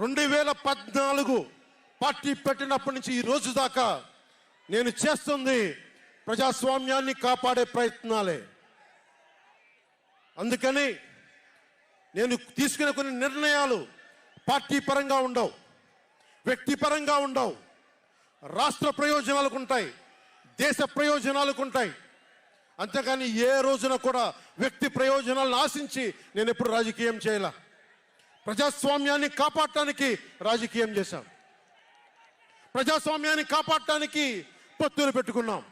2014 party పెట్టినప్పటి నుంచి ఈ రోజు దాకా నేను చేస్తుంది ప్రజాస్వామ్యాన్ని కాపాడే ప్రయత్నాలే. అందుకని నేను తీసుకునే కొన్ని నిర్ణయాలు పార్టీ పరంగా ఉండవు, వ్యక్తిపరంగా ఉండవు, రాష్ట్ర ప్రయోజనాలకు ఉంటాయి, దేశ ప్రయోజనాలకు ఉంటాయి. అంతేకాని ఏ రోజున కూడా వ్యక్తి ప్రయోజనాలను ఆశించి నేను ఎప్పుడు రాజకీయం చేయాల. ప్రజాస్వామ్యాన్ని కాపాడటానికి రాజకీయం చేశాం, ప్రజాస్వామ్యాన్ని కాపాడటానికి పొత్తులు పెట్టుకున్నాం.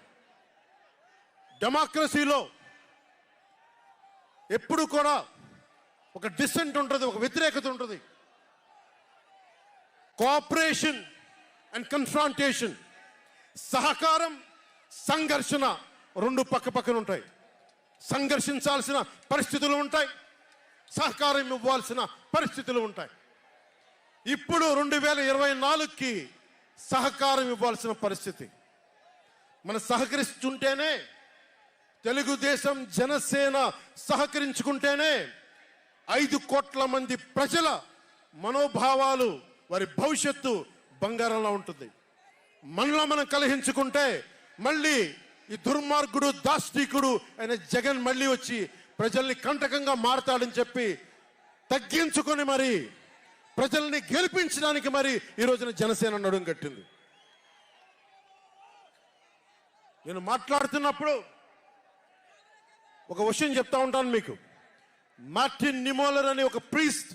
డెమోక్రసీలో ఎప్పుడు కూడా ఒక డిసెంట్ ఉంటుంది, ఒక వ్యతిరేకత ఉంటుంది. కోఆపరేషన్ అండ్ కన్ఫ్రాంటేషన్, సహకారం సంఘర్షణ రెండు పక్క పక్కన ఉంటాయి. సంఘర్షించాల్సిన పరిస్థితులు ఉంటాయి, సహకారం ఇవ్వాల్సిన పరిస్థితులు ఉంటాయి. ఇప్పుడు 2024కి సహకారం ఇవ్వాల్సిన పరిస్థితి. మనం సహకరిస్తుంటేనే, తెలుగుదేశం జనసేన సహకరించుకుంటేనే 5 కోట్ల మంది ప్రజల మనోభావాలు, వారి భవిష్యత్తు బంగారంలో ఉంటుంది. మనలో మనం కలహించుకుంటే మళ్ళీ ఈ దుర్మార్గుడు దాష్టీకుడు అయిన జగన్ మళ్ళీ వచ్చి ప్రజల్ని కంటకంగా మారతాడని చెప్పి తగ్గించుకొని మరి ప్రజల్ని గెలిపించడానికి మరి ఈ రోజున జనసేన నడుం కట్టింది. నేను మాట్లాడుతున్నప్పుడు ఒక విషయం చెప్తా ఉంటాను మీకు. మార్టిన్ నిమోలర్ అనే ఒక ప్రీస్ట్,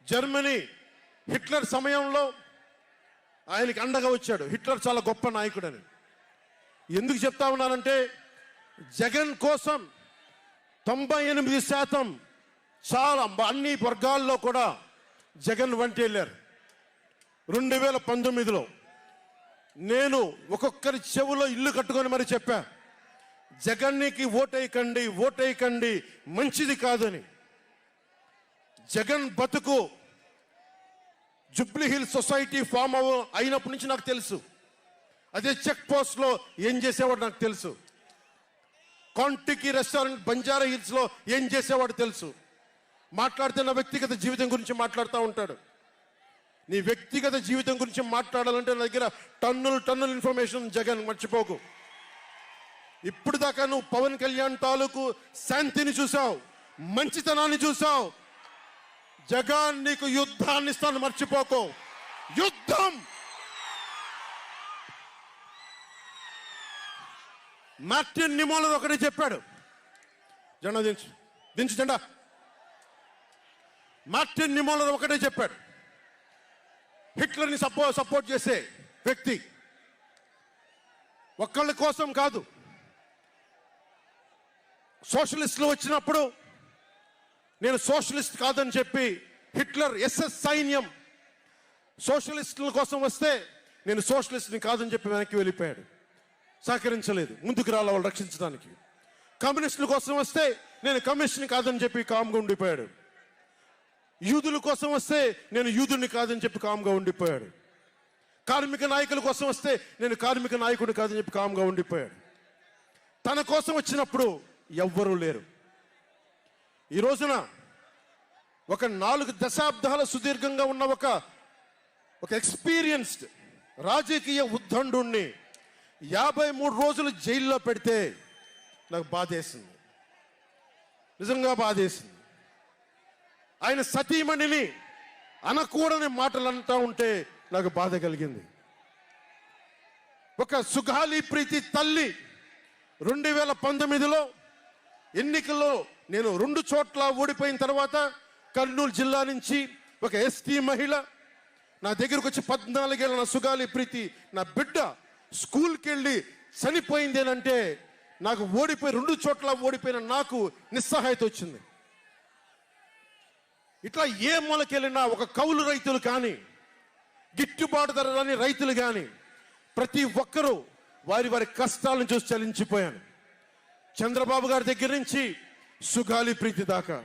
జర్మనీ హిట్లర్ సమయంలో ఆయనకి అండగా వచ్చాడు. హిట్లర్ చాలా గొప్ప నాయకుడని ఎందుకు చెప్తా ఉన్నానంటే, జగన్ కోసం 98% చాలా అన్ని వర్గాల్లో కూడా జగన్ వంటి వెళ్ళారు. 2019లో నేను ఒక్కొక్కరి చెవులో ఇల్లు కట్టుకొని మరి చెప్పా, జగన్కి ఓటేయకండి, ఓటేయకండి, మంచిది కాదని. జగన్ బతుకు జూబ్లీ హిల్స్ సొసైటీ ఫామ్ అయినప్పటి నుంచి నాకు తెలుసు. అదే చెక్ పోస్ట్ లో ఏం చేసేవాడు నాకు తెలుసు. కాంటికి రెస్టారెంట్ బంజారా హిల్స్ లో ఏం చేసేవాడు తెలుసు. మాట్లాడుతున్న వ్యక్తిగత జీవితం గురించి మాట్లాడుతూ ఉంటాడు. నీ వ్యక్తిగత జీవితం గురించి మాట్లాడాలంటే నా దగ్గర టన్నుల ఇన్ఫర్మేషన్. జగన్ మర్చిపోకు. ఇప్పుడు దాకా నువ్వు పవన్ కళ్యాణ్ తాలూకు శాంతిని చూసావు, మంచితనాన్ని చూసావు. జగన్ నీకు యుద్ధాన్ని ఇస్తాను, మర్చిపోకు. యుద్ధం. మార్టిన్ నిమోలర్ ఒకటే చెప్పాడు, జెండా దించు జెండా. మార్టిన్ నిమోలర్ ఒకటే చెప్పాడు, హిట్లర్ని సపోర్ట్ చేసే వ్యక్తి ఒక్కళ్ళ కోసం కాదు. సోషలిస్టులు వచ్చినప్పుడు నేను సోషలిస్ట్ కాదని చెప్పి హిట్లర్ ఎస్ఎస్ సైన్యం సోషలిస్టుల కోసం వస్తే నేను సోషలిస్ట్ని కాదని చెప్పి వెనక్కి వెళ్ళిపోయాడు, సహకరించలేదు, ముందుకు రాల వాళ్ళు రక్షించడానికి. కమ్యూనిస్టుల కోసం వస్తే నేను కమ్యూనిస్ట్ని కాదని చెప్పి కామ్గా ఉండిపోయాడు. యూదుల కోసం వస్తే నేను యూదుని కాదని చెప్పి కామ్గా ఉండిపోయాడు. కార్మిక నాయకుల కోసం వస్తే నేను కార్మిక నాయకుడిని కాదని చెప్పి కామ్గా ఉండిపోయాడు. తన కోసం వచ్చినప్పుడు ఎవ్వరూ లేరు. ఈ రోజున ఒక 4 దశాబ్దాల సుదీర్ఘంగా ఉన్న ఒక ఎక్స్పీరియన్స్డ్ రాజకీయ ఉద్దండుణ్ణి 53 రోజులు జైల్లో పెడితే నాకు బాధేసింది, నిజంగా బాధేసింది. ఆయన సతీమణిని అనకూడని మాటలు అంటూ ఉంటే నాకు బాధ కలిగింది. ఒక సుగాలి ప్రీతి తల్లి 2019లో ఎన్నికల్లో నేను 2 చోట్ల ఓడిపోయిన తర్వాత కర్నూలు జిల్లా నుంచి ఒక ఎస్టీ మహిళ నా దగ్గరకు వచ్చి 14 ఏళ్ళ నా సుగాలి ప్రీతి, నా బిడ్డ స్కూల్కి వెళ్ళి చనిపోయిందేనంటే నాకు 2 చోట్ల ఓడిపోయిన నాకు నిస్సహాయత వచ్చింది. ఇట్లా ఏ మూలకెళ్ళినా ఒక కౌలు రైతులు కానీ, గిట్టుబాటు ధర రాని రైతులు కానీ ప్రతి ఒక్కరూ వారి వారి కష్టాలను చూసి చలించిపోయాను. చంద్రబాబు గారి దగ్గర నుంచి సుగాలి ప్రీతి దాకా,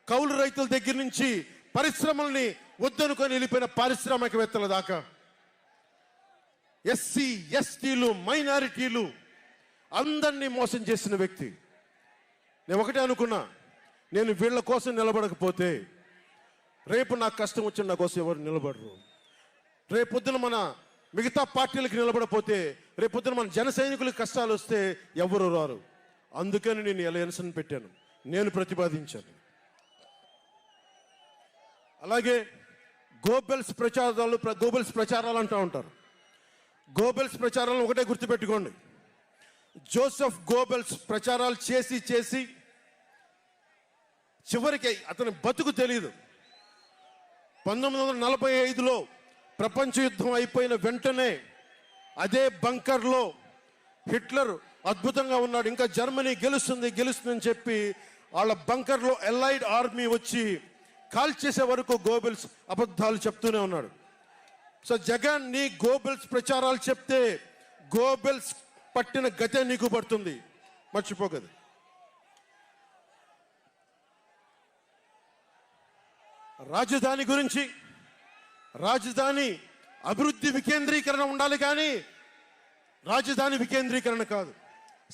కౌలు రైతుల దగ్గర నుంచి పరిశ్రమల్ని వద్దనుకొని వెళ్ళిపోయిన పారిశ్రామికవేత్తల దాకా, ఎస్సీ ఎస్టీలు మైనారిటీలు అందరినీ మోసం చేసిన వ్యక్తి. నేను ఒకటే అనుకున్నా, నేను వీళ్ళ కోసం నిలబడకపోతే రేపు నాకు కష్టం వచ్చిన నా కోసం ఎవరు నిలబడరు. రేపొద్దున మన మిగతా పార్టీలకు నిలబడపోతే రేపొద్దున మన జన సైనికులకు కష్టాలు వస్తే ఎవరు రారు. అందుకని నేను అలయన్స్ని పెట్టాను, నేను ప్రతిపాదించాను. అలాగే గోబెల్స్ ప్రచారాలు అంటూ ఉంటారు. గోబెల్స్ ప్రచారాలను ఒకటే గుర్తుపెట్టుకోండి. జోసెఫ్ గోబెల్స్ ప్రచారాలు చేసి చేసి చివరికి అతని బతుకు తెలియదు. 1945లో ప్రపంచ యుద్ధం అయిపోయిన వెంటనే అదే బంకర్లో హిట్లర్ అద్భుతంగా ఉన్నాడు, ఇంకా జర్మనీ గెలుస్తుందని చెప్పి వాళ్ళ బంకర్లో ఎలైడ్ ఆర్మీ వచ్చి కాల్ చేసే వరకు గోబెల్స్ అబద్ధాలు చెప్తూనే ఉన్నాడు. సో జగన్, నీ గోబెల్స్ ప్రచారాలు చెప్తే గోబెల్స్ పట్టిన గతే నీకు పడుతుంది, మర్చిపోకదు. రాజధాని గురించి, రాజధాని అభివృద్ధి వికేంద్రీకరణ ఉండాలి, కానీ రాజధాని వికేంద్రీకరణ కాదు.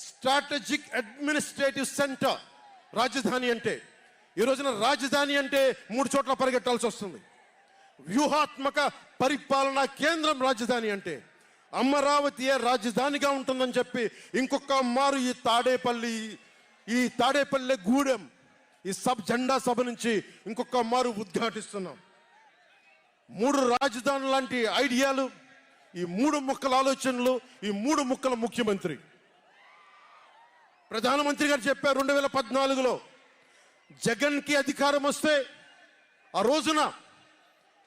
స్ట్రాటజిక్ అడ్మినిస్ట్రేటివ్ సెంటర్ రాజధాని అంటే. ఈ రోజున రాజధాని అంటే 3 చోట్ల పరిగెట్టాల్సి వస్తుంది. వ్యూహాత్మక పరిపాలనా కేంద్రం రాజధాని అంటే. అమరావతియే రాజధానిగా ఉంటుందని చెప్పి ఇంకొక మారు ఈ తాడేపల్లి గూడెం ఈ జెండా సభ నుంచి ఇంకొక మారు ఉద్ఘాటిస్తున్నాం. 3 రాజధానులు లాంటి ఐడియాలు, ఈ 3 ముక్కల ఆలోచనలు, ఈ 3 ముక్కల ముఖ్యమంత్రి. ప్రధానమంత్రి గారు చెప్పారు 2014లో జగన్కి అధికారం వస్తే, ఆ రోజున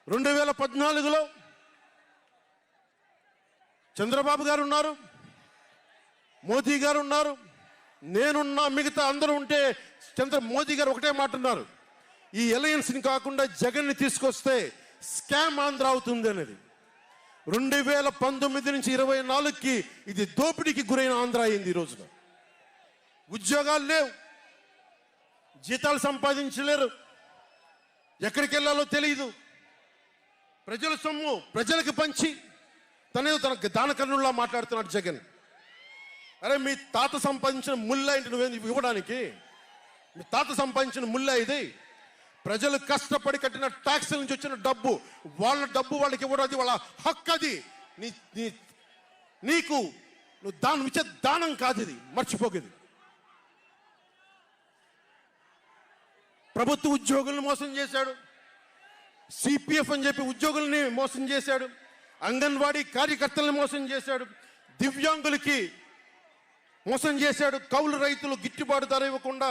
2014లో చంద్రబాబు గారు ఉన్నారు, మోదీ గారు ఉన్నారు, నేనున్నా, మిగతా అందరూ ఉంటే మోదీ గారు ఒకటే మాట ఉన్నారు, ఈ అలయన్స్ని కాకుండా జగన్ని తీసుకొస్తే స్కామ్ ఆంధ్ర అవుతుంది అనేది. 2019 నుంచి 24కి ఇది దోపిడీకి గురైన ఆంధ్ర అయింది. ఈ రోజున ఉద్యోగాలు లేవు, జీతాలు సంపాదించలేరు, ఎక్కడికి వెళ్ళాలో తెలియదు. ప్రజల సొమ్ము ప్రజలకు పంచి తన దానకర్ణుల్లా మాట్లాడుతున్నాడు జగన్. అరే, మీ తాత సంపాదించిన ముళ్ళ ఇంటి నువ్వేంది ఇవ్వడానికి? మీ తాత సంపాదించిన ముళ్ళ ఇది. ప్రజలు కష్టపడి కట్టిన ట్యాక్స్ నుంచి వచ్చిన డబ్బు, వాళ్ళ డబ్బు వాళ్ళకి ఇవ్వడం, అది వాళ్ళ హక్కు. అది నీకు నువ్వు దానం ఇచ్చే దానం కాదు, ఇది మర్చిపోకేది. ప్రభుత్వ ఉద్యోగులను మోసం చేశాడు, సిపిఎఫ్ అని చెప్పి ఉద్యోగుల్ని మోసం చేశాడు, అంగన్వాడీ కార్యకర్తలను మోసం చేశాడు, దివ్యాంగులకి మోసం చేశాడు, కౌలు రైతులు గిట్టుబాటు ధర ఇవ్వకుండా